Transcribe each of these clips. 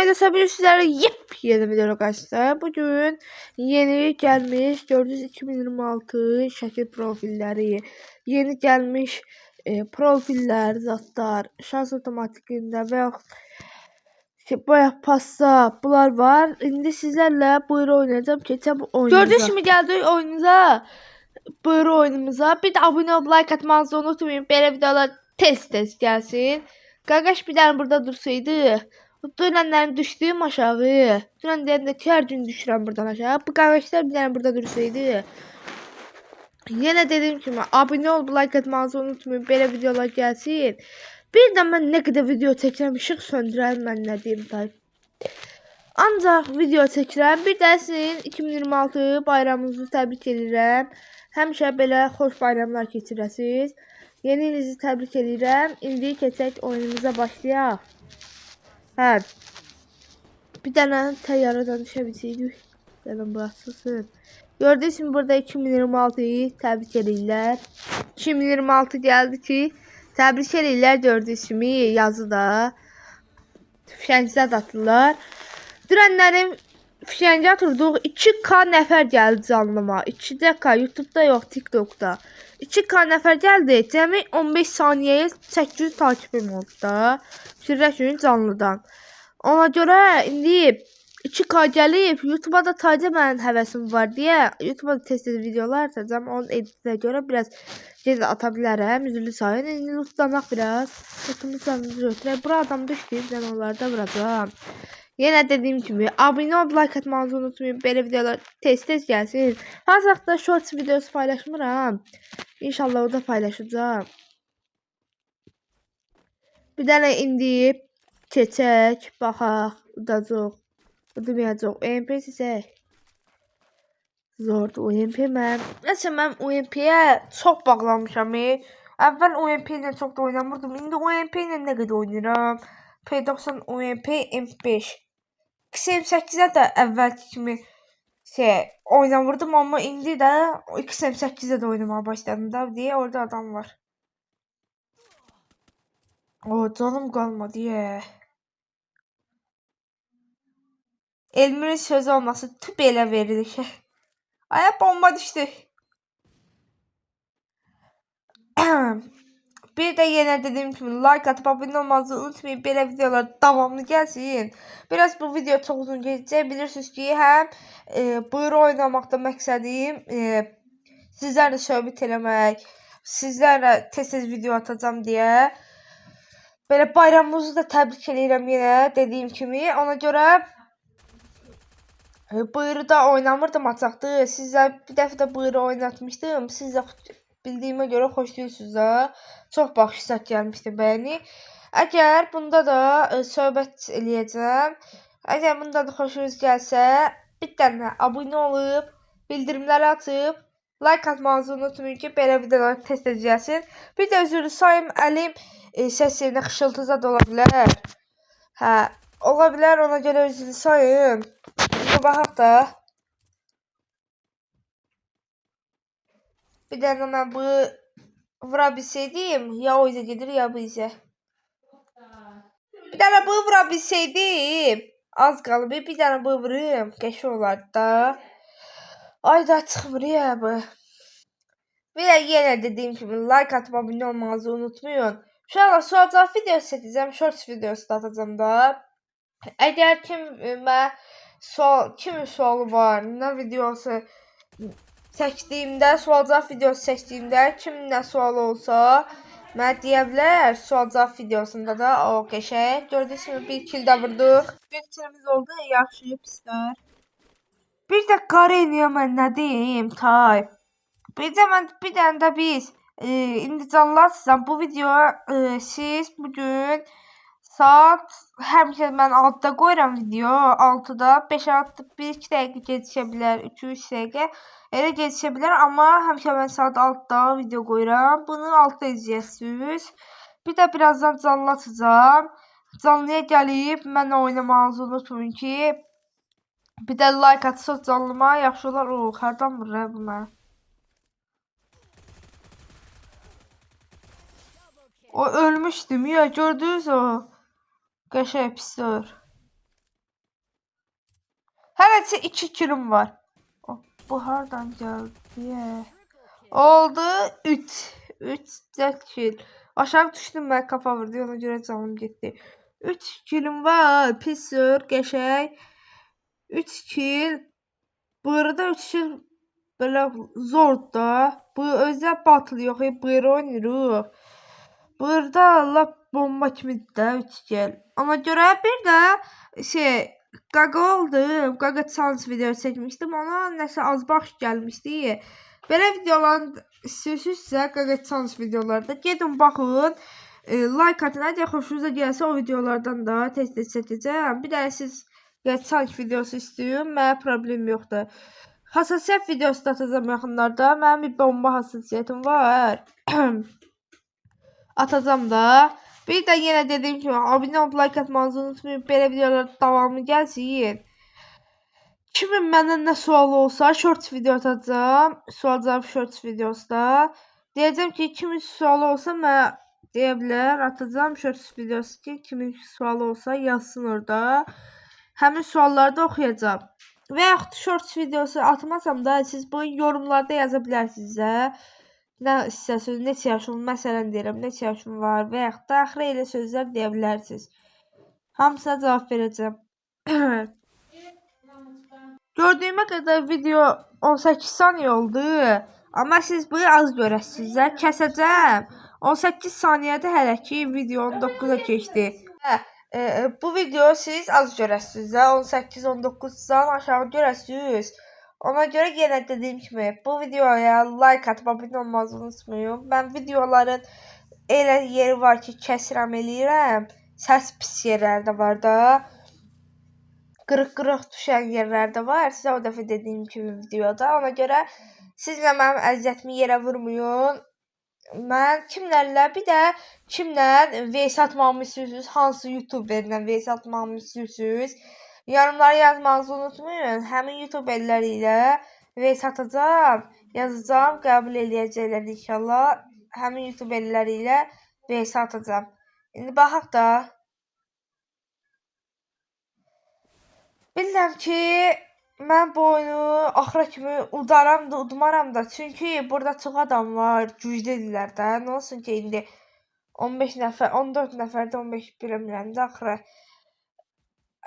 Herkese sabır sizlerle yepyeni video arkadaşlar. Bugün yeni gelmiş 400-2026 şekil profilleri, yeni gelmiş profiller, zatlar, şans otomatikinde ve bayağı pasta bunlar var. Şimdi sizlerle buyur oynayacağım. Geçen bu oyunuza. Gördüğünüz gibi geldi oyunuza. Buyur oyunumuza. Bir de abone olup like atmanızı unutmayın. Böyle videolar tez gelsin. Qardaş bir tane burada dursaydı. Dönenlerin düştüğüm aşağı. Dönenlerin de her gün düşürəm buradan aşağı. Bu qardaşlar bir tane burada dursaydı. Yine dediğim gibi abone olup like atmanızı unutmayın. Böyle videolar gelsin. Bir de ben ne kadar video çəkirəm, işıq söndürəm mən nə deyim tay. Ancaq video çəkirəm. Bir də sizin 2026 bayramınızı təbrik edirəm. Həmişə belə xoş bayramlar keçirəsiniz. Yeni ilinizi təbrik edirəm. İndi keçək oyunumuza başlayaq. Hə. Bir dənə təyyarədən düşə bilsəydik. Gəlin baxsın. Gördüyünüz kimi burada 2026'yı təbrik edirlər. 2026 gəldi ki, təbrik edirlər gördüyünüz kimi yazıda. Fişəngizə atırlar. Dünənlərin fişəngə atırdıq. 2K nəfər gəldi canlıma. 2K YouTube'da yox, TikTok'da. 2K nəfər gəldi. Cəmi 15 saniyəyə 800 takipim oldu da. Fikirləşin canlıdan. Ona görə indi 2K gəlib. YouTube'a da tayca mənim həvəsim var deyə. YouTube'a da tez-tez videolar atacağım. Onun editinə görə biraz gec ata bilərəm. Üzülü sayın. İndi lootlanaq biraz. Lootumuzu götürək. Bura adam düşdü. Ben onları da vuracağım. Yine dediğim gibi abone olup like atmanızı unutmayın. Böyle videolar tez gelsin. Hazırda shorts videosu paylaşmıram. İnşallah o da paylaşacağım. Bir tane indi keçək, baxaq, udacaq, udamayacaq. UMP sizə zordur UMP mən. Nəsə mən UMP-yə çox bağlanmışam. Əvvəl UMP ilə çox da oynamırdım. İndi UMP ilə nə qədər oynayıram. P90 UMP M5. XM8'e de əvvəlki kimi oynamırdım ama indi də XM8'e de oynamaya başladım da diye orada adam var. O canım qalmadı ya. Elmin sözü olması tüp elə verildi. Aya bomba düştü. Bir de yine dediğim gibi like atıp abone olmanızı unutmayın. Böyle videolar devamlı gelsin. Biraz bu video çok uzun geçecek. Bilirsiniz ki hem buyur oynamakta məqsədim sizlerle söhbət eləmək, sizlerle tez-tez video atacağım diye. Böyle bayramımızı da təbrik edirəm yine dediğim kimi. Ona göre buyuru da oynamırdım açıqdır. Sizə bir dəfə də buyuru oynatmışdım. Siz də bildiyimə görə xoşlayırsınız da. Çox baxışlar gəlmişdi bəyəni. Əgər bunda da söhbət eləyəcəm. Əgər bunda da xoşunuz gəlsə, bir dənə abunə olub, bildirimləri açıb, like atmanızı unutmayın ki, belə videolar tez-tez gəlsin. Bir də üzrlü sayım əlim səsində xışıltıza da ola bilər. Hə, ola bilər, ona görə üzrlü sayın. Buna baxaq da. Bir dənə mən bu vura bilseydim, ya o izə gedir, ya bu izə. Bir dənə bu vura bilseydim, az qalıb, bir dənə bu vurum, qəşi olardı da. Ay da çıxmır ya bu. Bir də yenə dediyim kimi, like atıb abunə olmanızı unutmayın. Şu an sual-cavab videosu çəkəcəm, shorts videosu da atacağım da. Əgər kimin sualı var, nə videosu çəkdiyimdə, sual-cavab videosu çəkdiyimdə kimin nə sualı olsa, mənə deyə bilər. Sual-cavab videosunda da o qəşəng. Gördüyünüz kimi bir kill də vurduq. Bir killimiz oldu, yaxşı, pislər. Bir də Qareniya mən nə deyim, tay. Bir də mən bir dənə də biz indi canlarsınız. Bu video siz bugün saat həmişə mən 6-da qoyuram video. 6-da 5-6 1-2 dəqiqə gecikə bilər, 2-3 dəqiqə. Elə gecikə bilər, amma həmişə mən saat 6-da video qoyuram. Bunu 6-da izləyəsiniz. Bir də birazdan canlı açacağam. Canlıya gəlib mənlə oynamanızı unutmayın ki, bir də like atsaq canlıma yaxşı olar. O, hardan vurur bu mənə? O ölmüşdüm ya, gördünüz o. Qəşəng pisdir. Hələsə 2 kilim var. Bu hardan gəldi? Oldu 3. 4 kil. Aşağı düşdüm mən kafa vurdu. Ona görə canım getdi. 3 kilim var. Pissur, qəşəng. 3 kil. Burada 3 kil belə zor da. Bu özə batıl yox. Buyur oynayırıq. Burada lap bomba kimidir də 3 kil. Ona görə bir də Qaqa oldu. Qaqa challenge video çəkmişdim. Ona nəsə az baxış gəlmişdi. Belə videoların istəyirsinizsə Qaqa challenge videolarda gedin baxın. Like atın. Əgər xoşunuza gəlsə o videolardan da tez-tez çəkəcəm. Bir də siz challenge videosu istəyin. Mənə problem yoxdur. Hassasiyyət videosu da atacağım yaxınlarda. Mənim bir bomba hassasiyyətim var. Atacağım da. Bir də yenə dediyim kimi abunə olub like atmanızı unutmayın. Belə videolar davamlı gəlsin. Kimin məndən nə sualı olsa shorts video atacağım. Sual cavab shorts videosu da. Deyəcəm ki kimin sualı olsa mən deyə bilər atacağım shorts videosu ki kimin sualı olsa yazsın orada. Həmin sualları da oxuyacağım. Və yaxud shorts videosu atmasam da siz bunu yorumlarda yaza bilərsiniz. Nə istəsiniz, neçə yaşım, məsələn deyirəm, neçə yaşım var və yaxud da axıra elə sözlər deyə bilərsiniz. Hamısına cavab verəcəm. Gördüyümə qədər video 18 saniyə oldu. Amma siz bunu az görəsiniz. Kəsəcəm. 18 saniyədə hələ ki video 19-a keçdi. Bu video siz az görəsiniz. 18-19-dan aşağı görəsiniz. Ona görə yenə dediyim kimi bu videoya like atıb abunə olmanızı unutmayın. Mən videoların elə yeri var ki kəsirəm eləyirəm. Səs pis yerlərdə var da. Qırıq-qırıq düşən yerlərdə var. Sizə o dəfə dediyim kimi videoda. Ona görə sizlə mənim əziyyətimi yerə vurmayın. Mən kimlərlə, bir də kimlə VS atmamı istəyirsiniz, hansı YouTuberlə VS atmamı istəyirsiniz? Yorumlara yazmanızı unutmayın. Həmin YouTuberlər ilə VS atacağım, yazacağım, qəbul eləyəcəklər inşallah. Həmin YouTuberlər ilə VS atacağım. İndi baxaq da. Bilirəm ki, mən bu oyunu axıra kimi udaram da, udmaram da. Çünki burada çox adam var, güclüdürlər də. Nə olsun ki, indi 15 nəfər, 14 nəfərdə 15 bilmirəm də axıra.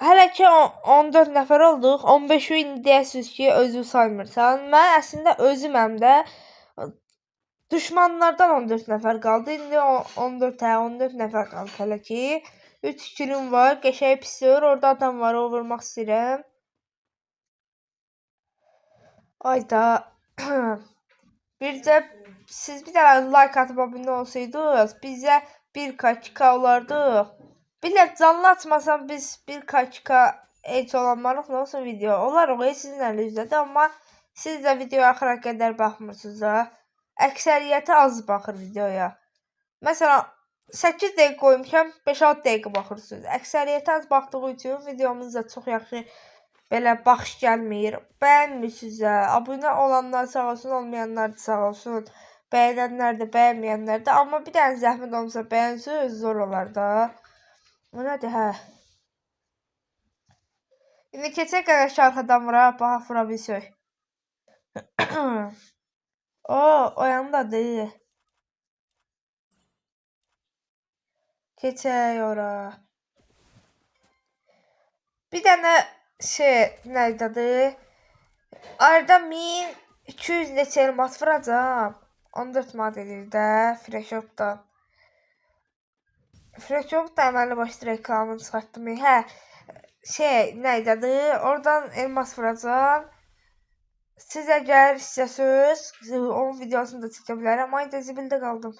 Hələ ki 14 nəfər olduq. 15-i indi deyəsiniz ki, özü saymırsan. Mən əslində özüməm də. Düşmanlardan 14 nəfər qaldı. İndi 14 nəfər qaldı hələ ki. 3 kilim var. Qəşəng pisir. Orada adam var. O vurmaq istəyirəm. Ayda. Bircə siz bir dənə like atıb abunə olsaydınız, bizə 1K, 2K olardıq. Bilirəm, canlı açmasam biz 1K, 2K heç olanmarıq, nə olsun video. Olarıq, sizin əlinizdədir, amma siz də videoya axıra qədər baxmırsınız da. Əksəriyyəti az baxır videoya. Məsələn, 8 dəqiqə qoymuşam, 5-6 dəqiqə baxırsınız. Əksəriyyəti az baxdığı üçün videomuz da çox yaxşı belə baxış gəlmir. Bəyənmirsiniz də. Abunə olanlar sağ olsun, olmayanlar da sağ olsun. Bəyənənlər də, bəyənməyənlər də. Amma bir dənə zəhmət olmasa bəyənsiniz, zor olar da. O nədir, hə? İndi keçək qədər arxadan vuraq, baxaq vura bilsək. O yandadır. Keçək ora. Bir dənə nəydədir? Arada 1200 neçə elmas vuracam. 14 manat edir də, Freshop'dan. Freshop'da əməlli başlı reklamını çıxartdım. Hə, nəydədir? Oradan elmas vuracam. Siz əgər istəsəniz, onun videosunu da çəkə bilərəm. Ay da zibildə qaldım.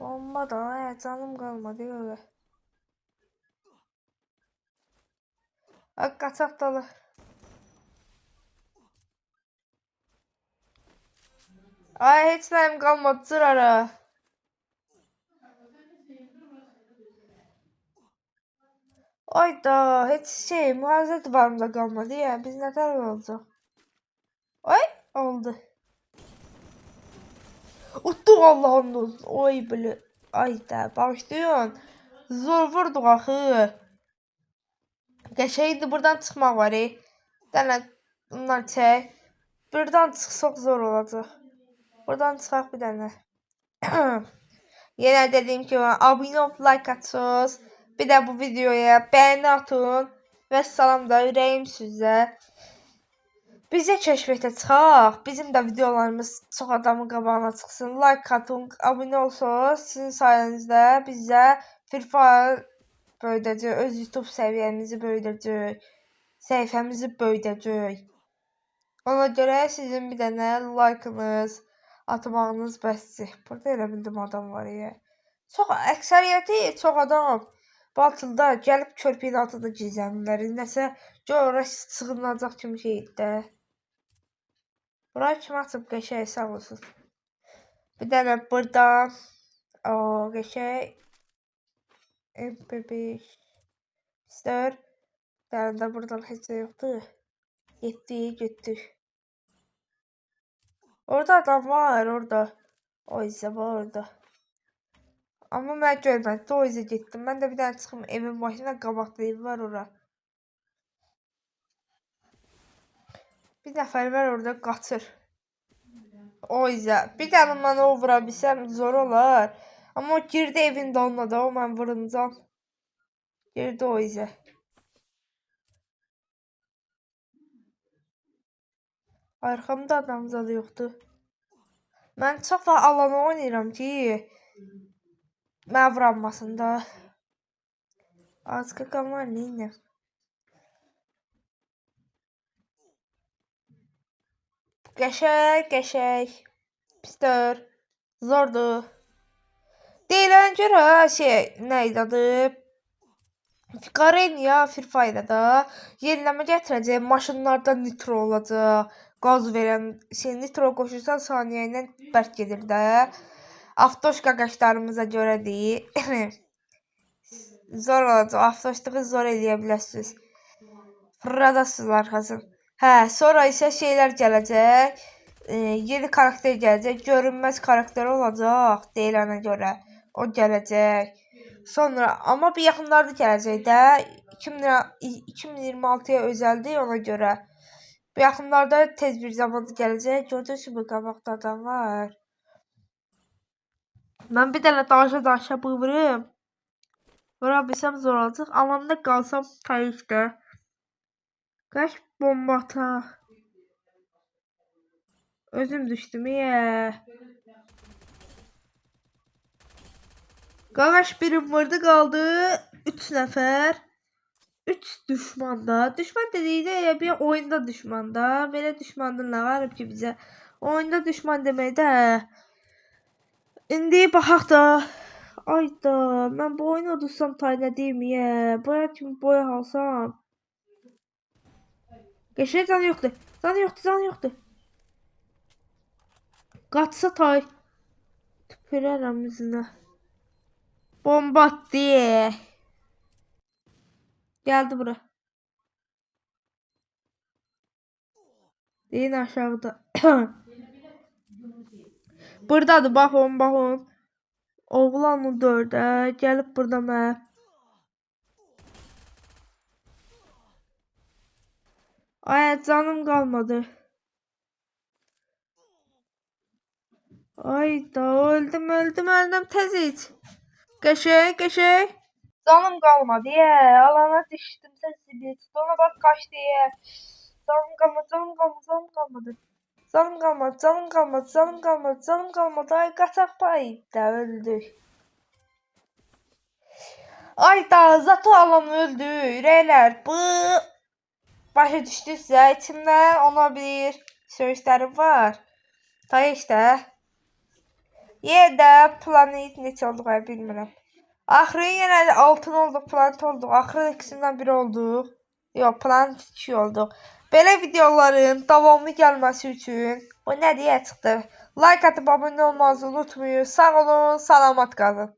Bomba da, canım qalmadı öyle. Qaçaq dalı. Ay, heç nəyim qalmadı, cırara. Ayda, heç mühafizə divarımda qalmadı ya. Biz nətər olacaq? Ay, oldu. Utduq Allah'ın olsun. Oy belə. Ayda, bağışlayın. Zor vurduq axı. Qəşəngdir, buradan çıxmaq var. Dənə bundan çək. Buradan çıxsaq zor olacaq. Buradan çıxaq bir dənə. Yenə dediyim kimi abunə olub like atın. Bir də bu videoya bəyəni atın. Və salam da ürəyim sizə. Bizə kəşfətə çıxaq. Bizim də videolarımız çox adamın qabağına çıxsın. Like atın, abunə olsanız sizin sayənizdə bizə Free Fire böyüdəcək, öz YouTube səviyyəmizi böyüdəcək, səhifəmizi böyüdəcək. Ona görə sizin bir dənə like'ınız, atmağınız bəsdir. Burada elə bildim adam var ya. Çox əksəriyyəti çox adam batılda gəlib körpəyin altında gizlənirlər. Nəsə ora sığınacaq kimi şeydir də. Burayı kim açıb qəşəng sağ olsun. Bir dənə buradan qəşəng MP5 ister. Bir dənə də buradan heç nə yoxdur. Getdik. Orada adam var, orada. O isə var orada. Amma mən görmədim, o izə getdim. Mən də bir dənə çıxım evin başına, qabaqda ev var ora. Bir nəfər var orada qaçır. O izə. Bir dənə mən o vura bilsəm zor olar. Amma o girdi evin dalına da, o mən vurunacam. Girdi o izə. Arxamda adam zadı yoxdur. Mən çox vaxt alanı oynayıram ki, mən vuranmasın da. Az qaqam var, neyinlə? Qəşəng. Pistir. Zordur. Deyilən görə nə idi adı? Qarenya Free Fire'da yeniləmə gətirəcək. Maşınlarda nitro olacaq. Qaz verən nitro qoşursan saniyə ilə bərk gedir də. Avtoşka qaşlarımıza görə deyil. Zor olacaq. Avtoşluğu zor eləyə bilərsiniz. Fırladasınız arxasını. Sonra isə şeylər gələcək. Yeni karakter gələcək. Görünməz karakter olacaq deyilənə görə. O gələcək. Sonra amma bir yaxınlarda gələcək də. 2026-ya özəldir ona görə. Bu yaxınlarda tez bir zamanda gələcək. Gördünüz mü qabaqda adam var. Mən bir dənə danışa buyurum. Vura bilsəm zor olacaq. Alanda qalsam tarixdə. Qaç bomba ataq. Özüm düşdüm ya. Qalaş birim vurdu qaldı. 3 nəfər. 3 düşmanda. Düşman dedikdə bir oyunda düşmanda. Belə düşmanda nə var ki bizə? Oyunda düşman demək də. İndi baxaq da. Ayda mən bu oyunu udursam tayına deyim ya. Buraya kimi boya alsam. Qəşəng canı yoxdur. Canı yoxdur. Qaçsa tay. Tüpürərəm üzünə. Bomba attı. Geldi bura. Deyin aşağıda. Buradadır baxın. Oğlanı 4'ə gəlib burada mən. Ay canım qalmadı. Ayda öldüm tez iç. Qəşəng. Canım qalmadı ya. Alana düşdüm sən zibil. Ona bak kaçtı ya. Canım qalmadı. Canım qalmadı. Ay qaçaq payda öldük. Ayda zatı alan öldü. Ürəklər. Bu başa düşdünüzsə içimdə ona bir söyüşlərim var. Tay işte. Yerdə planet neçə olduq bilmirəm. Axırı yenə də altın olduq, planet olduq. Axırı ikisindən biri olduq. Yox, planet 2 olduq. Belə videoların davamlı gəlməsi üçün bu nə deyə çıxdı? Like atıb abunə olmanızı unutmayın. Sağ olun, salamat qalın.